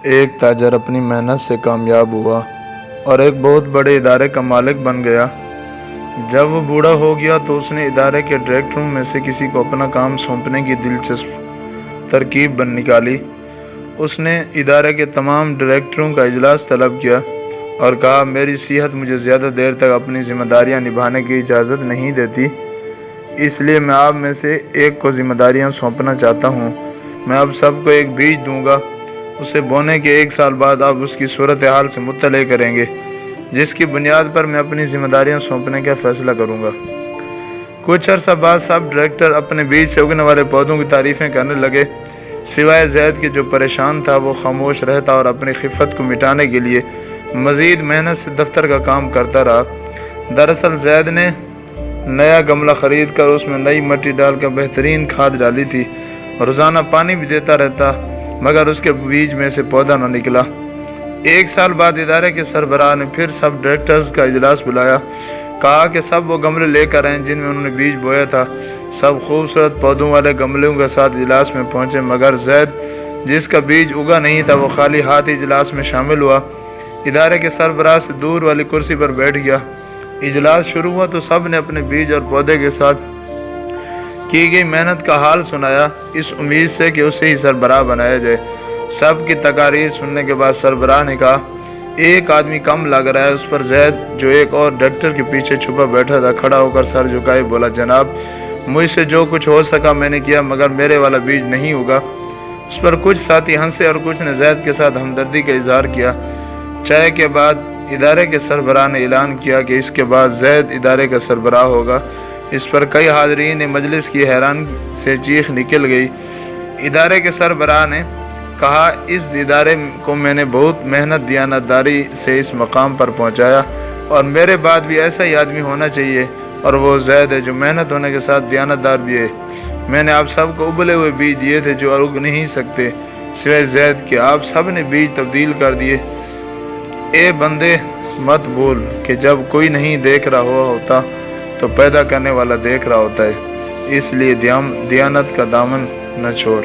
ایک تاجر اپنی محنت سے کامیاب ہوا اور ایک بہت بڑے ادارے کا مالک بن گیا۔ جب وہ بوڑھا ہو گیا تو اس نے ادارے کے ڈائریکٹروں میں سے کسی کو اپنا کام سونپنے کی دلچسپ ترکیب نکالی۔ اس نے ادارے کے تمام ڈائریکٹروں کا اجلاس طلب کیا اور کہا، میری صحت مجھے زیادہ دیر تک اپنی ذمہ داریاں نبھانے کی اجازت نہیں دیتی، اس لیے میں آپ میں سے ایک کو ذمہ داریاں سونپنا چاہتا ہوں۔ میں اب سب کو ایک بیج دوں گا، اسے بونے کے 1 سال بعد آپ اس کی صورتحال سے مطلع کریں گے، جس کی بنیاد پر میں اپنی ذمہ داریاں سونپنے کا فیصلہ کروں گا۔ کچھ عرصہ بعد سب ڈائریکٹر اپنے بیج سے اگنے والے پودوں کی تعریفیں کرنے لگے، سوائے زید کے جو پریشان تھا۔ وہ خاموش رہتا اور اپنی خفت کو مٹانے کے لیے مزید محنت سے دفتر کا کام کرتا رہا۔ دراصل زید نے نیا گملہ خرید کر اس میں نئی مٹی ڈال کر بہترین کھاد ڈالی تھی، روزانہ پانی بھی دیتا رہتا، مگر اس کے بیج میں سے پودا نہ نکلا۔ 1 سال بعد ادارے کے سربراہ نے پھر سب ڈائریکٹرز کا اجلاس بلایا، کہا کہ سب وہ گملے لے کر آئیں جن میں انہوں نے بیج بویا تھا۔ سب خوبصورت پودوں والے گملوں کے ساتھ اجلاس میں پہنچے، مگر زید جس کا بیج اگا نہیں تھا وہ خالی ہاتھ اجلاس میں شامل ہوا۔ ادارے کے سربراہ سے دور والی کرسی پر بیٹھ گیا۔ اجلاس شروع ہوا تو سب نے اپنے بیج اور پودے کے ساتھ کی گئی محنت کا حال سنایا، اس امید سے کہ اسے ہی سربراہ بنایا جائے۔ سب کی تقاریر سننے کے بعد سربراہ نے کہا، ایک آدمی کم لگ رہا ہے۔ اس پر زید جو ایک اور ڈائریکٹر کے پیچھے چھپا بیٹھا تھا کھڑا ہو کر سر جھکائے بولا، جناب مجھ سے جو کچھ ہو سکا میں نے کیا، مگر میرے والا بیج نہیں ہوگا۔ اس پر کچھ ساتھی ہنسے اور کچھ نے زید کے ساتھ ہمدردی کا اظہار کیا۔ چائے کے بعد ادارے کے سربراہ نے اعلان کیا کہ اس کے بعد زید ادارے کا سربراہ ہوگا۔ اس پر کئی حاضرین مجلس کی حیران سے چیخ نکل گئی۔ ادارے کے سربراہ نے کہا، اس ادارے کو میں نے بہت محنت دیانتداری سے اس مقام پر پہنچایا اور میرے بعد بھی ایسا ہی آدمی ہونا چاہیے، اور وہ زید ہے جو محنت ہونے کے ساتھ دیانتدار بھی ہے۔ میں نے آپ سب کو ابلے ہوئے بیج دیے تھے جو اگ نہیں سکتے، سوائے زید کے آپ سب نے بیج تبدیل کر دیے۔ اے بندے مت بھول کہ جب کوئی نہیں دیکھ رہا ہوتا تو پیدا کرنے والا دیکھ رہا ہوتا ہے، اس لیے دیانت کا دامن نہ چھوڑ۔